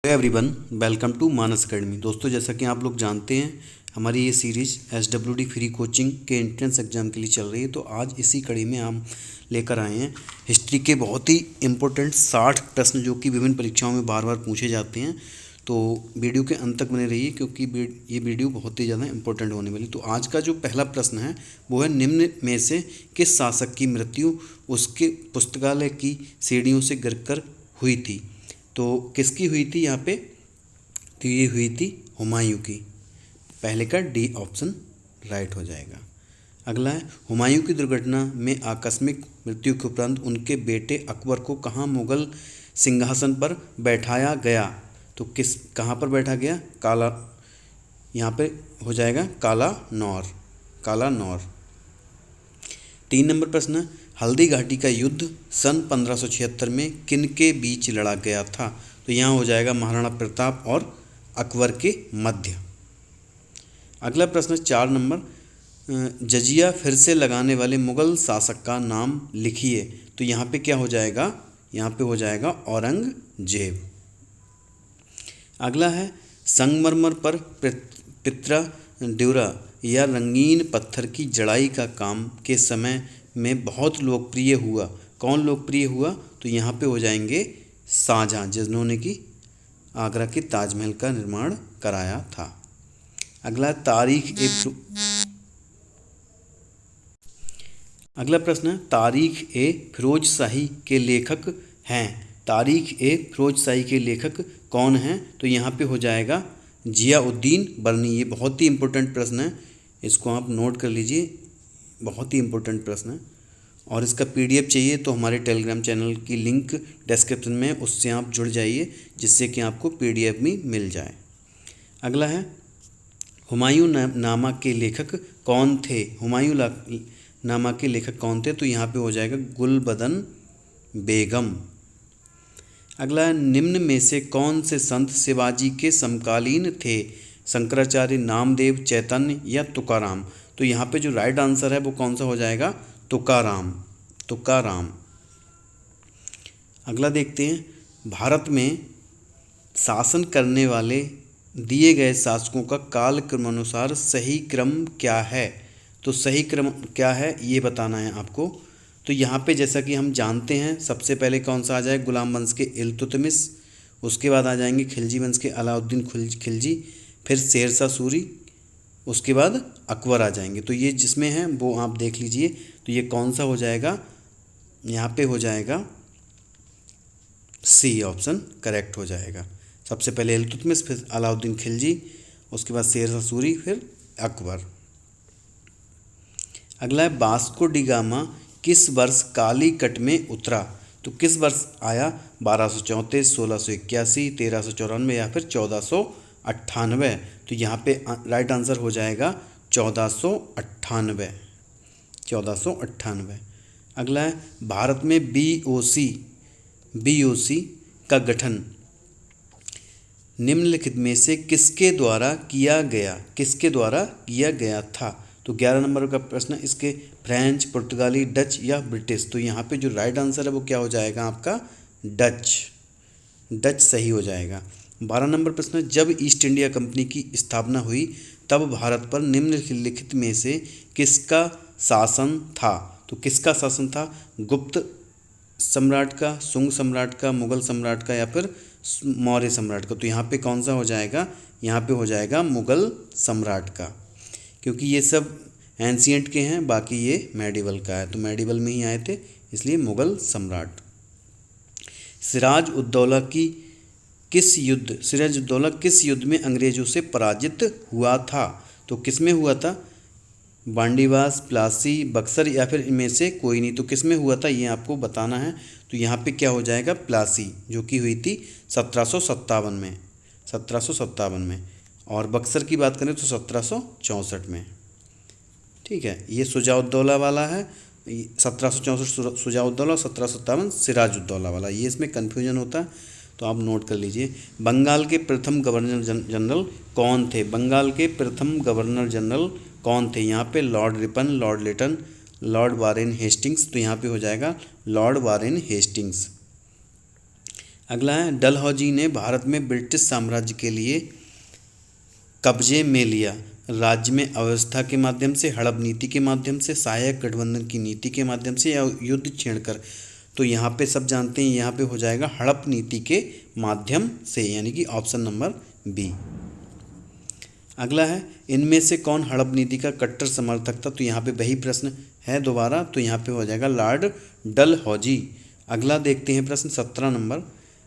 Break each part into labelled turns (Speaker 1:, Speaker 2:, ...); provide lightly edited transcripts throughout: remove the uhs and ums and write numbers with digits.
Speaker 1: Everyone, welcome to Manas Academy. दोस्तों, जैसा कि आप लोग जानते हैं, हमारी ये सीरीज़ SWD फ्री कोचिंग के एंट्रेंस एग्ज़ाम के लिए चल रही है। तो आज इसी कड़ी में हम लेकर आए हैं हिस्ट्री के बहुत ही इम्पोर्टेंट 60 प्रश्न जो कि विभिन्न परीक्षाओं में बार बार पूछे जाते हैं। तो वीडियो के अंत तक बने रहिए क्योंकि ये वीडियो बहुत ही ज़्यादा इम्पोर्टेंट होने वाली। तो आज का जो पहला प्रश्न है वो है, निम्न में से किस शासक की मृत्यु उसके पुस्तकालय की सीढ़ियों से गिरकर हुई थी? तो किसकी हुई थी यहाँ पे? तो ये हुई थी हुमायूं की। पहले का डी ऑप्शन राइट हो जाएगा। अगला है, हुमायूं की दुर्घटना में आकस्मिक मृत्यु के उपरांत उनके बेटे अकबर को कहाँ मुगल सिंहासन पर बैठाया गया? तो कहाँ पर बैठा गया? काला, यहाँ पे हो जाएगा काला नौर। काला नौर। 3 नंबर प्रश्न, हल्दी घाटी का युद्ध सन 1576 में किन के बीच लड़ा गया था? तो यहाँ हो जाएगा महाराणा प्रताप और अकबर के मध्य। अगला प्रश्न 4 नंबर, जजिया फिर से लगाने वाले मुगल शासक का नाम लिखिए। तो यहाँ पे क्या हो जाएगा? यहाँ पे हो जाएगा औरंगजेब। अगला है, संगमरमर पर पित्रा ड्यूरा या रंगीन पत्थर की जड़ाई का काम के समय में बहुत लोकप्रिय हुआ। कौन लोकप्रिय हुआ? तो यहाँ पे हो जाएंगे शाहजहाँ, जिन्होंने कि आगरा के ताजमहल का निर्माण कराया था। अगला अगला प्रश्न है, तारीख ए फिरोज शाही के लेखक हैं। तारीख ए फिरोज शाही के लेखक कौन हैं? तो यहाँ पे हो जाएगा जियाउद्दीन बरनी। ये बहुत ही इम्पोर्टेंट प्रश्न है, इसको आप नोट कर लीजिए। बहुत ही इम्पोर्टेंट प्रश्न है। और इसका PDF चाहिए तो हमारे टेलीग्राम चैनल की लिंक डिस्क्रिप्शन में, उससे आप जुड़ जाइए जिससे कि आपको PDF भी मिल जाए। अगला है, हुमायूं नामा के लेखक कौन थे? हुमायूं नामा के लेखक कौन थे? तो यहाँ पे हो जाएगा गुलबदन बेगम। अगला है, निम्न में से कौन से संत शिवाजी के समकालीन थे? शंकराचार्य, नामदेव, चैतन्य या तुकाराम? तो यहाँ पे जो राइट आंसर है वो कौन सा हो जाएगा? तुकाराम। तुकाराम। अगला देखते हैं, भारत में शासन करने वाले दिए गए शासकों का काल क्रमानुसार सही क्रम क्या है? तो सही क्रम क्या है ये बताना है आपको। तो यहाँ पे जैसा कि हम जानते हैं, सबसे पहले कौन सा आ जाए? गुलाम वंश के इल्तुतमिश, उसके बाद आ जाएंगे खिलजी वंश के अलाउद्दीन खिलजी, फिर शेरशाह सूरी, उसके बाद अकबर आ जाएंगे। तो ये जिसमें है वो आप देख लीजिए। तो ये कौन सा हो जाएगा? यहाँ पे हो जाएगा सी ऑप्शन करेक्ट हो जाएगा। सबसे पहले इल्तुतमिश, फिर अलाउद्दीन खिलजी, उसके बाद शेरशाह सूरी, फिर अकबर। अगला है, वास्को डी गामा किस वर्ष कालीकट में उतरा? तो किस वर्ष आया? 1234, 1681, 1394 या फिर 1498? तो यहाँ पे राइट आंसर हो जाएगा 1498। 1498। अगला है, भारत में BOC का गठन निम्नलिखित में से किसके द्वारा किया गया? किसके द्वारा किया गया था? तो 11 नंबर का प्रश्न, इसके फ्रेंच, पुर्तगाली, डच या ब्रिटिश? तो यहाँ पे जो राइट आंसर है वो क्या हो जाएगा आपका? डच। डच सही हो जाएगा। 12 नंबर प्रश्न, जब ईस्ट इंडिया कंपनी की स्थापना हुई तब भारत पर निम्नलिखित में से किसका शासन था? तो किसका शासन था? गुप्त सम्राट का, शुंग सम्राट का, मुगल सम्राट का या फिर मौर्य सम्राट का? तो यहाँ पे कौन सा हो जाएगा? यहाँ पे हो जाएगा मुगल सम्राट का, क्योंकि ये सब एंशिएंट के हैं, बाकी ये मेडिवल का है। तो मेडिवल में ही आए थे, इसलिए मुगल सम्राट। सिराज उद्दौला किस युद्ध में अंग्रेजों से पराजित हुआ था? तो किस में हुआ था? बांडीवास, प्लासी, बक्सर या फिर इनमें से कोई नहीं? तो किस में हुआ था ये आपको बताना है। तो यहाँ पे क्या हो जाएगा? प्लासी, जो कि हुई थी 1757 में। 1757 में। और बक्सर की बात करें तो 1764 में। ठीक है, ये शुजाउद्दौला वाला है। 1764 शुजाउद्दौला, 1757 सिराजुद्दौला वाला। ये इसमें कन्फ्यूजन होता है, तो आप नोट कर लीजिए। बंगाल के प्रथम गवर्नर जनरल कौन थे? बंगाल के प्रथम गवर्नर जनरल कौन थे? यहाँ पे Lord Ripon, Lord Lytton, Lord Warren Hastings. तो यहाँ पे हो जाएगा लॉर्ड वारेन हेस्टिंग्स। अगला है डलहौजी ने भारत में ब्रिटिश साम्राज्य के लिए कब्जे में लिया। राज्य में अव्यवस्था के माध्यम से, हड़प नीति के माध्यम से, सहायक गठबंधन की नीति के माध्यम से या युद्ध छेड़कर। तो यहाँ पे सब जानते हैं, यहाँ पे हो जाएगा हड़प नीति के माध्यम से, यानी कि ऑप्शन नंबर बी। अगला है इनमें से कौन हड़प नीति का कट्टर समर्थक था। तो यहाँ पे वही प्रश्न है दोबारा, तो यहाँ पे हो जाएगा लॉर्ड डलहौजी। अगला देखते हैं प्रश्न 17 नंबर।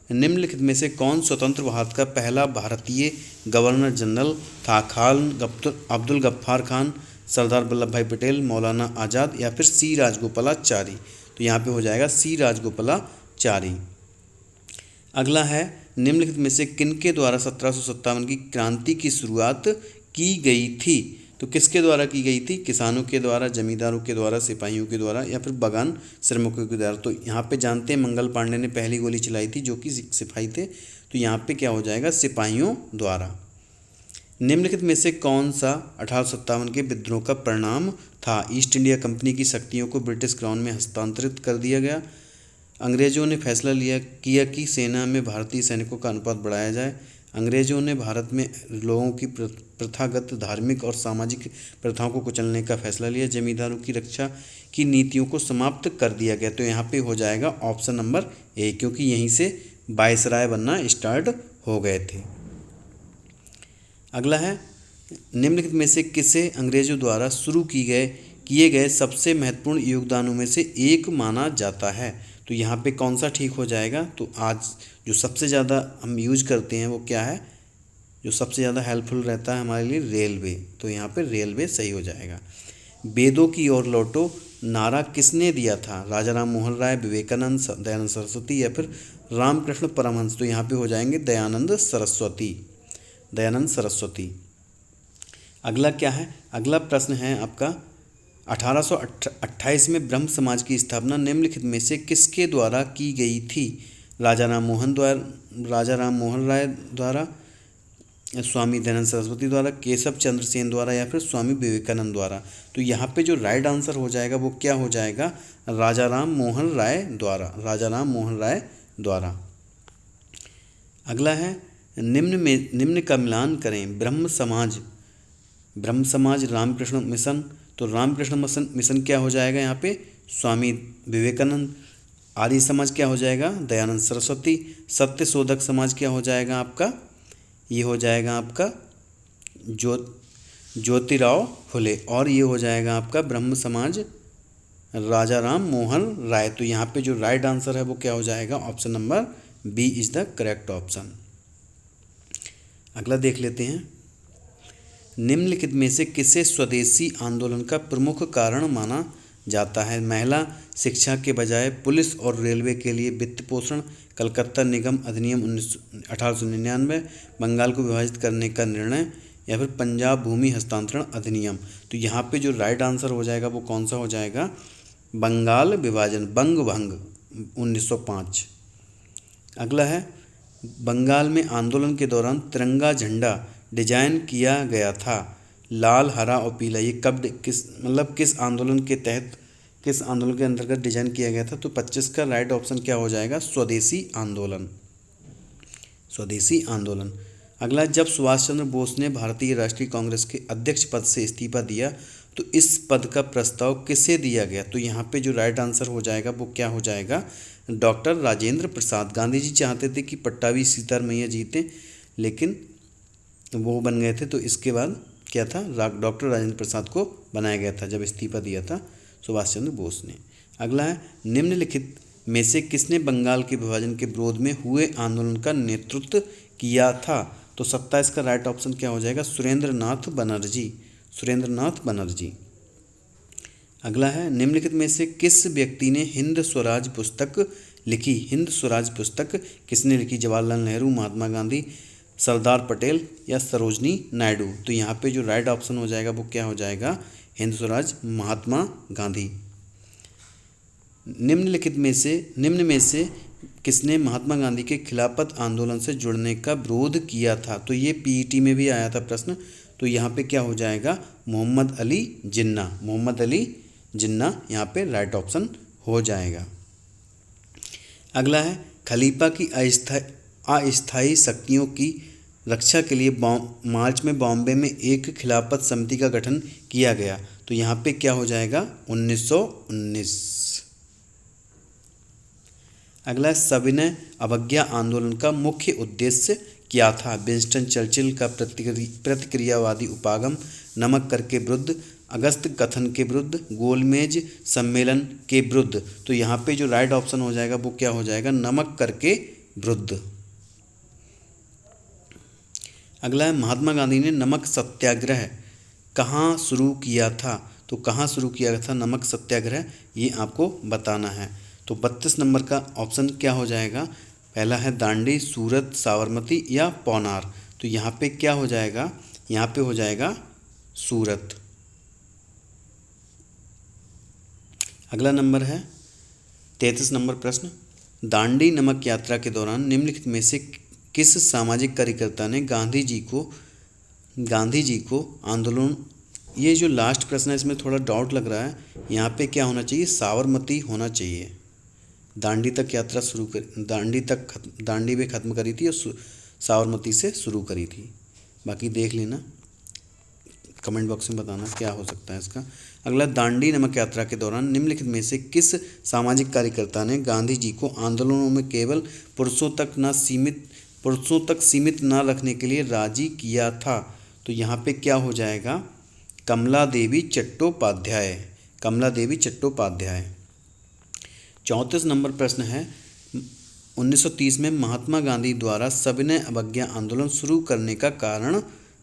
Speaker 1: निम्नलिखित में से कौन स्वतंत्र भारत का पहला भारतीय गवर्नर जनरल था। खान अब्दुल गफ्फार खान, सरदार वल्लभ भाई पटेल, मौलाना आज़ाद या फिर सी राजगोपालाचारी। तो यहाँ पे हो जाएगा सी राजगोपालाचारी। अगला है निम्नलिखित में से किनके द्वारा 1757 की क्रांति की शुरुआत की गई थी। तो किसके द्वारा की गई थी। किसानों के द्वारा, जमींदारों के द्वारा, सिपाहियों के द्वारा या फिर बगान श्रमिकों के द्वारा। तो यहाँ पे जानते हैं मंगल पांडे ने पहली गोली चलाई थी जो कि सिपाही थे। तो यहाँ पे क्या हो जाएगा, सिपाहियों द्वारा। निम्नलिखित में से कौन सा 1857 के विद्रोह का परिणाम था। ईस्ट इंडिया कंपनी की शक्तियों को ब्रिटिश क्राउन में हस्तांतरित कर दिया गया। अंग्रेजों ने फैसला किया कि सेना में भारतीय सैनिकों का अनुपात बढ़ाया जाए। अंग्रेजों ने भारत में लोगों की प्रथागत धार्मिक और सामाजिक प्रथाओं को कुचलने का फैसला लिया। जमींदारों की रक्षा की नीतियों को समाप्त कर दिया गया। तो यहाँ पे हो जाएगा ऑप्शन नंबर ए, क्योंकि यहीं से वायसराय बनना स्टार्ट हो गए थे। अगला है निम्नलिखित में से किसे अंग्रेजों द्वारा शुरू किए गए सबसे महत्वपूर्ण योगदानों में से एक माना जाता है। तो यहाँ पे कौन सा ठीक हो जाएगा। तो आज जो सबसे ज़्यादा हम यूज करते हैं वो क्या है, जो सबसे ज़्यादा हेल्पफुल रहता है हमारे लिए, रेलवे। तो यहाँ पे रेलवे सही हो जाएगा। वेदों की ओर लौटो नारा किसने दिया था। राजा राम मोहन राय, विवेकानंद, दयानंद सरस्वती या फिर रामकृष्ण परमहंस। तो यहाँ पे हो जाएंगे दयानंद सरस्वती। अगला क्या है, अगला प्रश्न है आपका 1828 में ब्रह्म समाज की स्थापना निम्नलिखित में से किसके द्वारा की गई थी। राजा राम मोहन राय द्वारा, स्वामी दयानंद सरस्वती द्वारा, केशव चंद्र सेन द्वारा या फिर स्वामी विवेकानंद द्वारा। तो यहाँ पे जो राइट आंसर हो जाएगा वो क्या हो जाएगा, राजा राम मोहन राय द्वारा। अगला है निम्न का मिलान करें। ब्रह्म समाज रामकृष्ण मिशन। तो रामकृष्ण मिशन क्या हो जाएगा यहाँ पे, स्वामी विवेकानंद। आर्य समाज क्या हो जाएगा, दयानंद सरस्वती। सत्य शोधक समाज क्या हो जाएगा आपका, ये हो जाएगा आपका ज्योतिराव फुले। और ये हो जाएगा आपका ब्रह्म समाज राजा राम मोहन राय। तो यहाँ पे जो राइट आंसर है वो क्या हो जाएगा, option number B is the correct option. अगला देख लेते हैं। निम्नलिखित में से किसे स्वदेशी आंदोलन का प्रमुख कारण माना जाता है। महिला शिक्षा के बजाय पुलिस और रेलवे के लिए वित्त पोषण, कलकत्ता निगम अधिनियम 1899, बंगाल को विभाजित करने का निर्णय या फिर पंजाब भूमि हस्तांतरण अधिनियम। तो यहाँ पे जो राइट आंसर हो जाएगा वो कौन सा हो जाएगा, बंगाल विभाजन, बंग भंग 1905। अगला है बंगाल में आंदोलन के दौरान तिरंगा झंडा डिजाइन किया गया था, लाल, हरा और पीला। ये कब किस आंदोलन के अंतर्गत डिजाइन किया गया था। तो 25 का राइट ऑप्शन क्या हो जाएगा, स्वदेशी आंदोलन। अगला, जब सुभाष चंद्र बोस ने भारतीय राष्ट्रीय कांग्रेस के अध्यक्ष पद से इस्तीफा दिया तो इस पद का प्रस्ताव किसे दिया गया। तो यहाँ पे जो राइट आंसर हो जाएगा वो क्या हो जाएगा, डॉक्टर राजेंद्र प्रसाद। गांधी जी चाहते थे कि पट्टाभी सीतारमैया जीतें, लेकिन वो बन गए थे। तो इसके बाद क्या था, डॉक्टर राजेंद्र प्रसाद को बनाया गया था जब इस्तीफा दिया था सुभाष चंद्र बोस ने। अगला है, निम्नलिखित में से किसने बंगाल के विभाजन के विरोध में हुए आंदोलन का नेतृत्व किया था। तो 27 का राइट ऑप्शन क्या हो जाएगा, सुरेंद्र नाथ बनर्जी। अगला है, निम्नलिखित में से किस व्यक्ति ने हिंद स्वराज पुस्तक लिखी। हिंद स्वराज पुस्तक किसने लिखी, जवाहरलाल नेहरू, महात्मा गांधी, सरदार पटेल या सरोजनी नायडू। तो यहाँ पे जो राइट ऑप्शन हो जाएगा वो क्या हो जाएगा, हिंद स्वराज, महात्मा गांधी। निम्न में से किसने महात्मा गांधी के खिलाफत आंदोलन से जुड़ने का विरोध किया था। तो ये पीईटी में भी आया था प्रश्न। तो यहाँ पे क्या हो जाएगा, मोहम्मद अली जिन्ना यहाँ पे राइट ऑप्शन हो जाएगा। अगला है, खलीफा की अस्थायी शक्तियों की रक्षा के लिए मार्च में बॉम्बे में एक खिलाफत समिति का गठन किया गया। तो यहाँ पे क्या हो जाएगा 1919। अगला सविनय अवज्ञा आंदोलन का मुख्य उद्देश्य क्या था? विंस्टन चर्चिल का प्रतिक्रियावादी उपागम, नमक कर के विरुद्ध, अगस्त कथन के विरुद्ध, गोलमेज सम्मेलन के विरुद्ध। तो यहाँ पे जो राइट ऑप्शन हो जाएगा वो क्या हो जाएगा? नमक कर के विरुद्ध। अगला है महात्मा गांधी ने नमक सत्याग्रह कहाँ शुरू किया था? तो कहाँ शुरू किया था नमक सत्याग्रह, ये आपको बताना है। तो 32 नंबर का ऑप्शन क्या हो जाएगा? पहला है दांडी, सूरत, साबरमती या पौनार। तो यहाँ पे क्या हो जाएगा? यहाँ पे हो जाएगा सूरत। अगला नंबर है 33 नंबर प्रश्न, दांडी नमक यात्रा के दौरान निम्नलिखित में से किस सामाजिक कार्यकर्ता ने गांधी जी को आंदोलन, ये जो लास्ट प्रश्न है इसमें थोड़ा डाउट लग रहा है, यहाँ पे क्या होना चाहिए? साबरमती होना चाहिए। दांडी तक यात्रा शुरू कर, दांडी में ख़त्म करी थी और साबरमती से शुरू करी थी। बाकी देख लेना, कमेंट बॉक्स में बताना क्या हो सकता है इसका। अगला, दांडी नमक यात्रा के दौरान निम्नलिखित में से किस सामाजिक कार्यकर्ता ने गांधी जी को आंदोलनों में केवल पुरुषों तक सीमित न रखने के लिए राजी किया था? तो यहाँ पे क्या हो जाएगा? कमला देवी चट्टोपाध्याय। 34 नंबर प्रश्न है, 1930 में महात्मा गांधी द्वारा सविनय अवज्ञा आंदोलन शुरू करने का कारण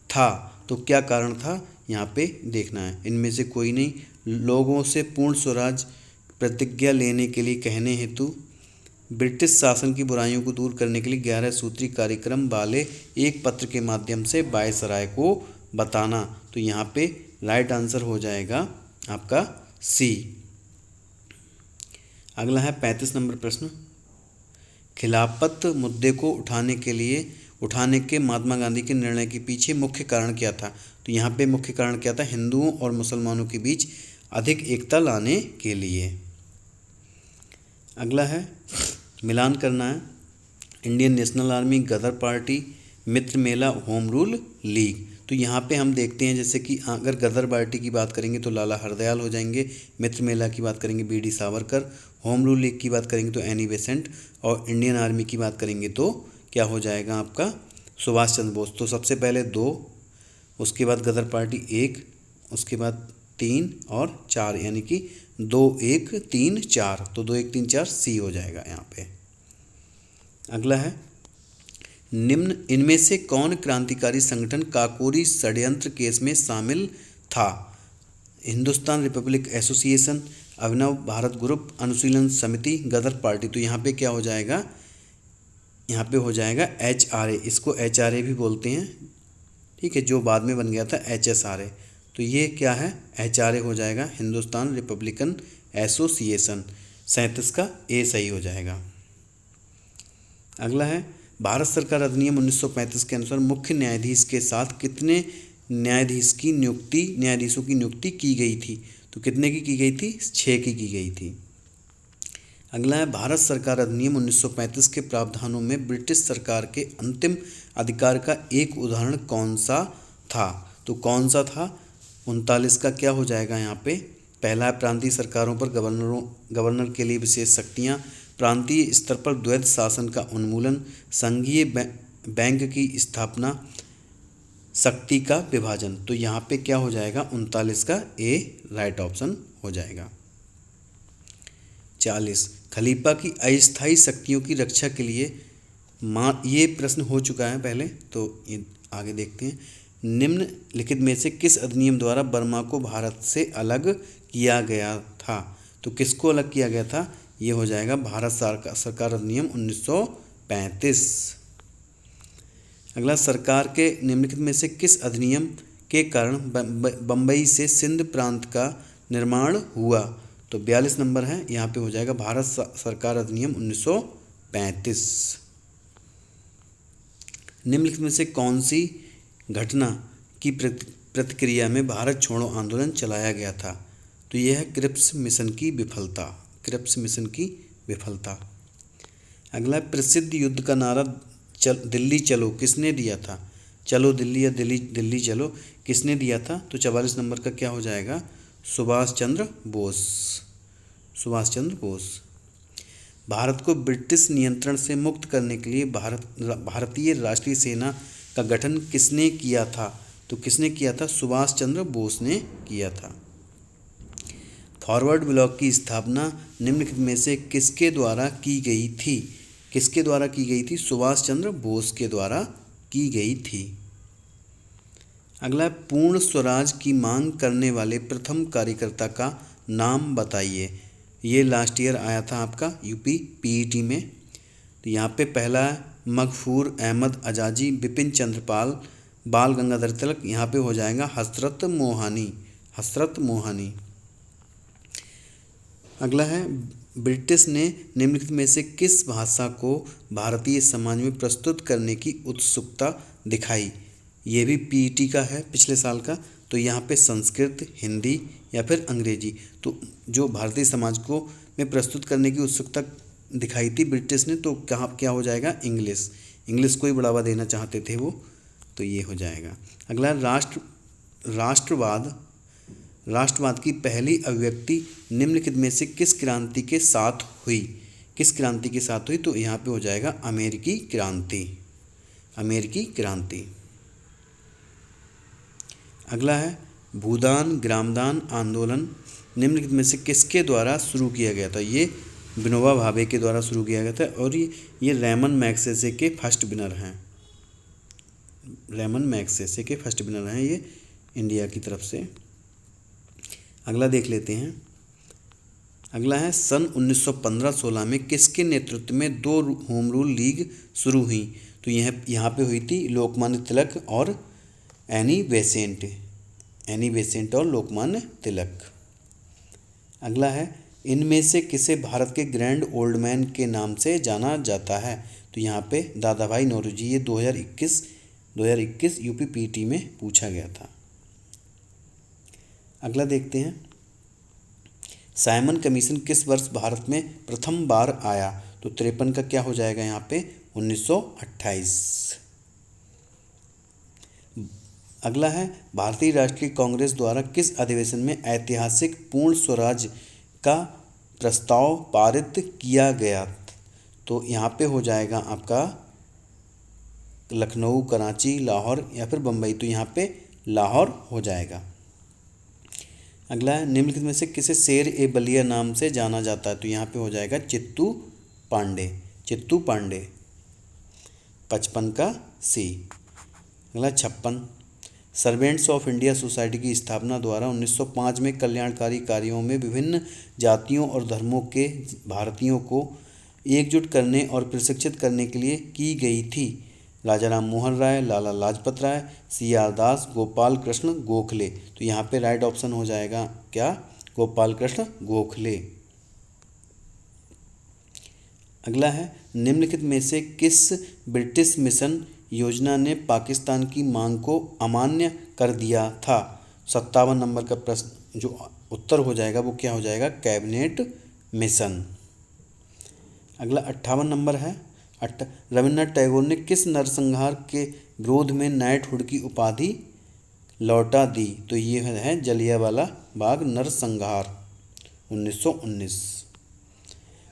Speaker 1: था। तो क्या कारण था यहाँ पे देखना है। इनमें से कोई नहीं, लोगों से पूर्ण स्वराज प्रतिज्ञा लेने के लिए कहने हेतु, ब्रिटिश शासन की बुराइयों को दूर करने के लिए 11 सूत्री कार्यक्रम वाले एक पत्र के माध्यम से वायसराय को बताना। तो यहाँ पे राइट आंसर हो जाएगा आपका सी। अगला है 35 नंबर प्रश्न, खिलाफत मुद्दे को उठाने के महात्मा गांधी के निर्णय के पीछे मुख्य कारण क्या था? तो यहाँ पे मुख्य कारण क्या था? हिंदुओं और मुसलमानों के बीच अधिक एकता लाने के लिए। अगला है मिलान करना है, इंडियन नेशनल आर्मी, गदर पार्टी, मित्र मेला, होम रूल लीग। तो यहाँ पे हम देखते हैं जैसे कि अगर गदर पार्टी की बात करेंगे तो लाला हरदयाल हो जाएंगे, मित्र मेला की बात करेंगे BD Savarkar, home rule league की बात करेंगे तो एनी बेसेंट, और इंडियन आर्मी की बात करेंगे तो क्या हो जाएगा आपका? सुभाष चंद्र बोस। तो सबसे पहले 2, उसके बाद गदर पार्टी 1, उसके बाद 3 और 4, यानी कि 2 1 3 4। तो 2 1 3 4 सी हो जाएगा यहाँ पे। अगला है, निम्न इनमें से कौन क्रांतिकारी संगठन काकोरी षड्यंत्र केस में शामिल था? हिंदुस्तान रिपब्लिक एसोसिएशन, अभिनव भारत ग्रुप, अनुशीलन समिति, गदर पार्टी। तो यहाँ पे क्या हो जाएगा? यहाँ पे हो जाएगा HRA। इसको HRA भी बोलते हैं, ठीक है, जो बाद में बन गया था HSRA। तो ये क्या है? HRA हो जाएगा, हिंदुस्तान रिपब्लिकन एसोसिएशन। 37 का ए सही हो जाएगा। अगला है, भारत सरकार अधिनियम 1935 के अनुसार मुख्य न्यायाधीश के साथ कितने न्यायाधीशों की नियुक्ति की गई थी? तो कितने की गई थी? 6 की गई थी। अगला है, भारत सरकार अधिनियम 1935 के प्रावधानों में ब्रिटिश सरकार के अंतिम अधिकार का एक उदाहरण कौन सा था? तो कौन सा था? 39 का क्या हो जाएगा यहाँ पे? पहला है, प्रांतीय सरकारों पर गवर्नर के लिए विशेष शक्तियाँ, प्रांतीय स्तर पर द्वैध शासन का उन्मूलन, संघीय बैंक की स्थापना, शक्ति का विभाजन। तो यहाँ पे क्या हो जाएगा? 39 का ए राइट ऑप्शन हो जाएगा। 40, खलीफा की अस्थायी शक्तियों की रक्षा के लिए ये प्रश्न हो चुका है पहले, तो ये आगे देखते हैं। निम्नलिखित में से किस अधिनियम द्वारा बर्मा को भारत से अलग किया गया था? तो किसको अलग किया गया था? ये हो जाएगा भारत सरकार अधिनियम 1935। अगला, सरकार के निम्नलिखित में से किस अधिनियम के कारण बम्बई से सिंध प्रांत का निर्माण हुआ? तो 42 नंबर है, यहाँ पे हो जाएगा भारत सरकार अधिनियम 1935। निम्नलिखित में से कौन सी घटना की प्रतिक्रिया में भारत छोड़ो आंदोलन चलाया गया था? तो यह है क्रिप्स मिशन की विफलता। अगला प्रसिद्ध युद्ध का नारा दिल्ली चलो किसने दिया था? चलो दिल्ली या दिल्ली दिल्ली चलो किसने दिया था? तो 44 नंबर का क्या हो जाएगा? सुभाष चंद्र बोस। सुभाष चंद्र बोस। भारत को ब्रिटिश नियंत्रण से मुक्त करने के लिए भारतीय राष्ट्रीय सेना का गठन किसने किया था? तो किसने किया था? सुभाष चंद्र बोस ने किया था। फॉरवर्ड ब्लॉक की स्थापना निम्नलिखित में से किसके द्वारा की गई थी? किसके द्वारा की गई थी? सुभाष चंद्र बोस के द्वारा की गई थी। अगला, पूर्ण स्वराज की मांग करने वाले प्रथम कार्यकर्ता का नाम बताइए। ये लास्ट ईयर आया था आपका यूपी पीईटी में। तो यहाँ पे पहला मगफूर अहमद आज़ादी, बिपिन चंद्र पाल, बाल गंगाधर तिलक। यहाँ पे हो जाएगा हसरत मोहानी। हसरत मोहानी। अगला है, ब्रिटिश ने निम्नलिखित में से किस भाषा को भारतीय समाज में प्रस्तुत करने की उत्सुकता दिखाई? ये भी पीईटी का है पिछले साल का। तो यहाँ पे संस्कृत, हिंदी या फिर अंग्रेजी। तो जो भारतीय समाज को में प्रस्तुत करने की उत्सुकता दिखाई थी ब्रिटिश ने, तो क्या हो जाएगा? इंग्लिश। इंग्लिश को ही बढ़ावा देना चाहते थे वो, तो ये हो जाएगा। अगला, राष्ट्रवाद की पहली अभिव्यक्ति निम्नलिखित में से किस क्रांति के साथ हुई? किस क्रांति के साथ हुई? तो यहाँ पे हो जाएगा अमेरिकी क्रांति। अमेरिकी क्रांति। अगला है, भूदान ग्रामदान आंदोलन निम्नलिखित में से किसके द्वारा शुरू किया गया था? ये विनोबा भावे के द्वारा शुरू किया गया था और ये रेमन मैग्सेसे के फर्स्ट विनर हैं। रेमन मैग्सेसे के फर्स्ट विनर हैं ये इंडिया की तरफ से। अगला देख लेते हैं। अगला है, सन 1915-16 में किसके नेतृत्व में 2 होम रूल लीग शुरू हुई? तो यहाँ पे हुई थी लोकमान्य तिलक और एनी बेसेंट और लोकमान्य तिलक। अगला है, इनमें से किसे भारत के ग्रैंड ओल्ड मैन के नाम से जाना जाता है? तो यहाँ पे दादा भाई नौरोजी। ये 2021 यूपी पीटी में पूछा गया था। अगला देखते हैं, साइमन कमीशन किस वर्ष भारत में प्रथम बार आया? तो 53 का क्या हो जाएगा यहाँ पे? 1928। अगला है, भारतीय राष्ट्रीय कांग्रेस द्वारा किस अधिवेशन में ऐतिहासिक पूर्ण स्वराज का प्रस्ताव पारित किया गया? तो यहाँ पे हो जाएगा आपका लखनऊ, कराची, लाहौर या फिर बम्बई। तो यहाँ पे लाहौर हो जाएगा। अगला है, निम्नलिखित में से किसे शेर ए बलिया नाम से जाना जाता है? तो यहाँ पे हो जाएगा चित्तू पांडे। चित्तू पांडे। 55 का सी। अगला 56, सर्वेंट्स ऑफ इंडिया सोसाइटी की स्थापना द्वारा 1905 में कल्याणकारी कार्यों में विभिन्न जातियों और धर्मों के भारतीयों को एकजुट करने और प्रशिक्षित करने के लिए की गई थी। राजा राम मोहन राय, लाला लाजपत राय, सी.आर. दास, गोपाल कृष्ण गोखले। तो यहाँ पे राइट ऑप्शन हो जाएगा क्या? गोपाल कृष्ण गोखले। अगला है, निम्नलिखित में से किस ब्रिटिश मिशन योजना ने पाकिस्तान की मांग को अमान्य कर दिया था? 57 नंबर का प्रश्न जो उत्तर हो जाएगा वो क्या हो जाएगा? Cabinet mission. अगला 58 नंबर है, रविन्द्रनाथ टैगोर ने किस नरसंहार के विरोध में नाइटहुड की उपाधि लौटा दी? तो ये है जलियांवाला बाग नरसंहार 1919।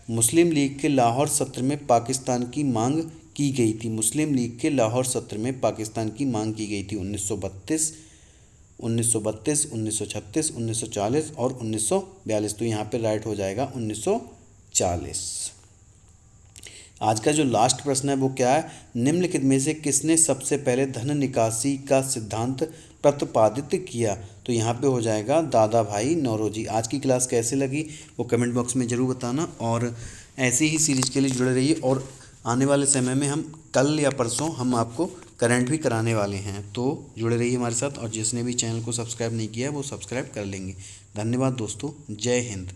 Speaker 1: मुस्लिम लीग के लाहौर सत्र में पाकिस्तान की मांग की गई थी। मुस्लिम लीग के लाहौर सत्र में पाकिस्तान की मांग की गई थी 1932, 1936, 1940 और 1942। तो यहाँ पे राइट हो जाएगा 1940। आज का जो लास्ट प्रश्न है वो क्या है? निम्नलिखित में से किसने सबसे पहले धन निकासी का सिद्धांत प्रतिपादित किया? तो यहाँ पे हो जाएगा दादा भाई नौरोजी। आज की क्लास कैसे लगी वो कमेंट बॉक्स में ज़रूर बताना और ऐसी ही सीरीज़ के लिए जुड़े रहिए। और आने वाले समय में हम कल या परसों हम आपको करंट भी कराने वाले हैं, तो जुड़े रहिए हमारे साथ। और जिसने भी चैनल को सब्सक्राइब नहीं किया है वो सब्सक्राइब कर लेंगे। धन्यवाद दोस्तों। जय हिंद।